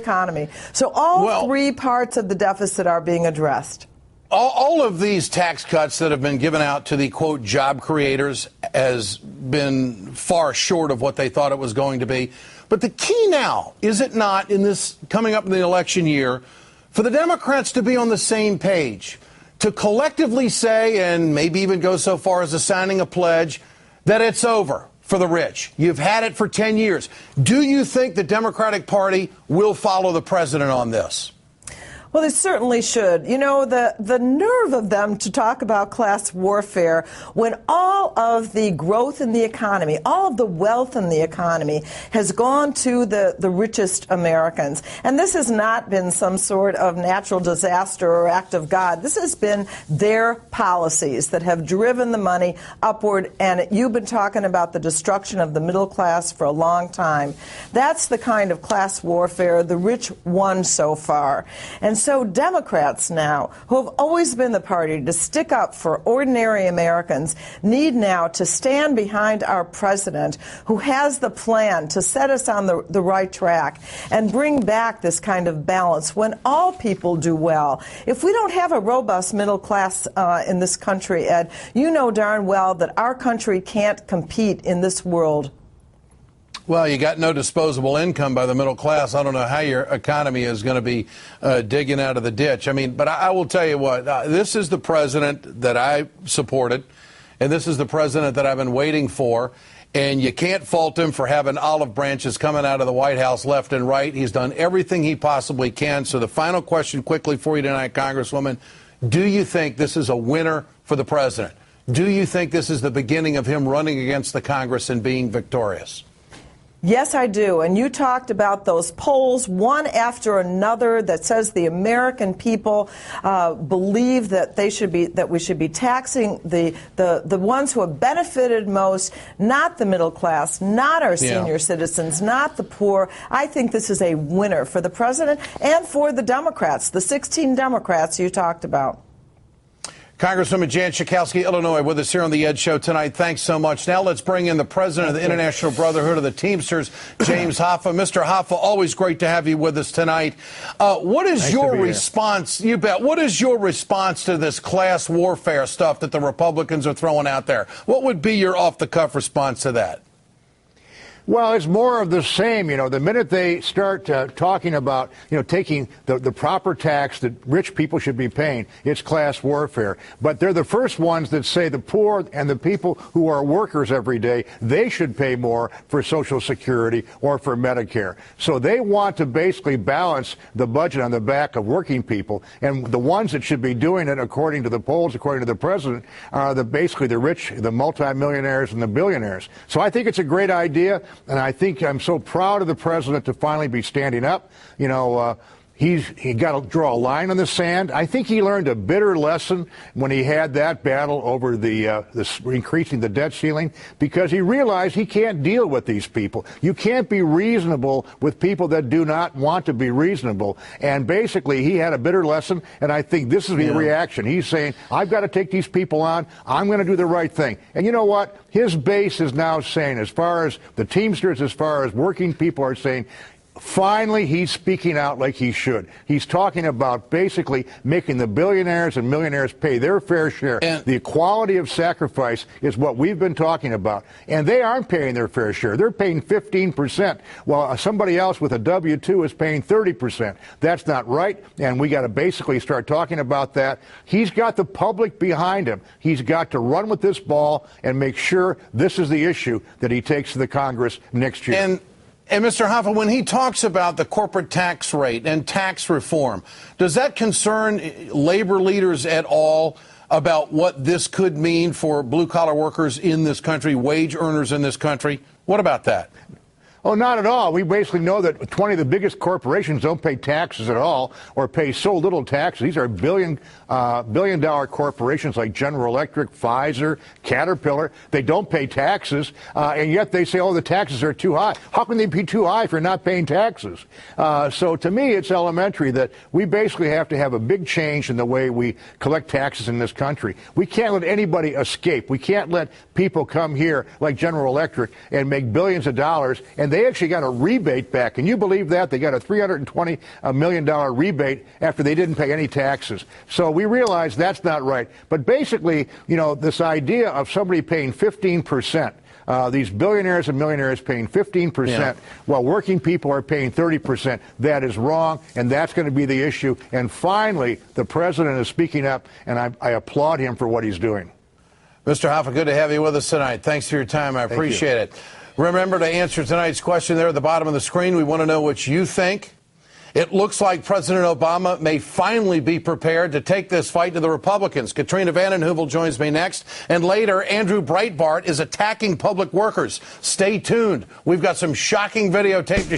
economy. So all three parts of the deficit are being addressed. All of these tax cuts that have been given out to the, quote, job creators has been far short of what they thought it was going to be. But the key now, is it not, in this coming up in the election year, for the Democrats to be on the same page, to collectively say, and maybe even go so far as to signing a pledge, that it's over for the rich. You've had it for 10 years. Do you think the Democratic Party will follow the president on this? Well, they certainly should. You know, the nerve of them to talk about class warfare when all of the growth in the economy, all of the wealth in the economy has gone to the richest Americans. And this has not been some sort of natural disaster or act of God. This has been their policies that have driven the money upward. And you've been talking about the destruction of the middle class for a long time. That's the kind of class warfare the rich won so far. And so Democrats now, who have always been the party to stick up for ordinary Americans, need now to stand behind our president, who has the plan to set us on the right track and bring back this kind of balance when all people do well. If we don't have a robust middle class in this country, Ed, you know darn well that our country can't compete in this world. Well, you got no disposable income by the middle class. I don't know how your economy is going to be digging out of the ditch. I mean, but I will tell you what, this is the president that I supported, and this is the president that I've been waiting for. And you can't fault him for having olive branches coming out of the White House left and right. He's done everything he possibly can. So the final question quickly for you tonight, Congresswoman, do you think this is a winner for the president? Do you think this is the beginning of him running against the Congress and being victorious? Yes, I do. And you talked about those polls, one after another, that says the American people believe that we should be taxing the ones who have benefited most, not the middle class, not our senior citizens, not the poor. I think this is a winner for the president and for the Democrats, the 16 Democrats you talked about. Congresswoman Jan Schakowsky, Illinois, with us here on the Ed Show tonight. Thanks so much. Now let's bring in the president of the International Brotherhood of the Teamsters, James Hoffa. Mr. Hoffa, always great to have you with us tonight. What is your response? You bet. What is your response to this class warfare stuff that the Republicans are throwing out there? What would be your off-the-cuff response to that? Well, it's more of the same. You know, the minute they start talking about, taking the proper tax that rich people should be paying, it's class warfare. But they're the first ones that say the poor and the people who are workers every day, they should pay more for Social Security or for Medicare. So they want to basically balance the budget on the back of working people. And the ones that should be doing it, according to the polls, according to the president, are basically the rich, the multimillionaires and the billionaires. So I think it's a great idea. And I think I'm so proud of the president to finally be standing up. He got to draw a line in the sand. I think he learned a bitter lesson when he had that battle over the increasing the debt ceiling, because he realized he can't deal with these people. You can't be reasonable with people that do not want to be reasonable. And basically, he had a bitter lesson, and I think this is the reaction. He's saying, I've got to take these people on. I'm going to do the right thing. And you know what? His base is now saying, as far as the Teamsters, as far as working people are saying, finally, he's speaking out like he should. He's talking about basically making the billionaires and millionaires pay their fair share. And the equality of sacrifice is what we've been talking about. And they aren't paying their fair share. They're paying 15%, while somebody else with a W-2 is paying 30%. That's not right, and we got to basically start talking about that. He's got the public behind him. He's got to run with this ball and make sure this is the issue that he takes to the Congress next year. And Mr. Hoffa, when he talks about the corporate tax rate and tax reform, does that concern labor leaders at all about what this could mean for blue-collar workers in this country, wage earners in this country? What about that? Oh, not at all. We basically know that 20 of the biggest corporations don't pay taxes at all, or pay so little taxes. These are billion-dollar corporations like General Electric, Pfizer, Caterpillar. They don't pay taxes, and yet they say, oh, the taxes are too high. How can they be too high if you're not paying taxes? So to me, it's elementary that we basically have to have a big change in the way we collect taxes in this country. We can't let anybody escape. We can't let people come here like General Electric and make billions of dollars and and they actually got a rebate back. Can you believe that? They got a $320 million rebate after they didn't pay any taxes. So we realize that's not right. But basically, you know, this idea of somebody paying 15%, these billionaires and millionaires paying 15%, while working people are paying 30%. That is wrong, and that's going to be the issue. And finally, the president is speaking up, and I applaud him for what he's doing. Mr. Hoffa, good to have you with us tonight. Thanks for your time. I appreciate it. Remember to answer tonight's question there at the bottom of the screen. We want to know what you think. It looks like President Obama may finally be prepared to take this fight to the Republicans. Katrina Vanden Heuvel joins me next. And later, Andrew Breitbart is attacking public workers. Stay tuned. We've got some shocking videotape to show.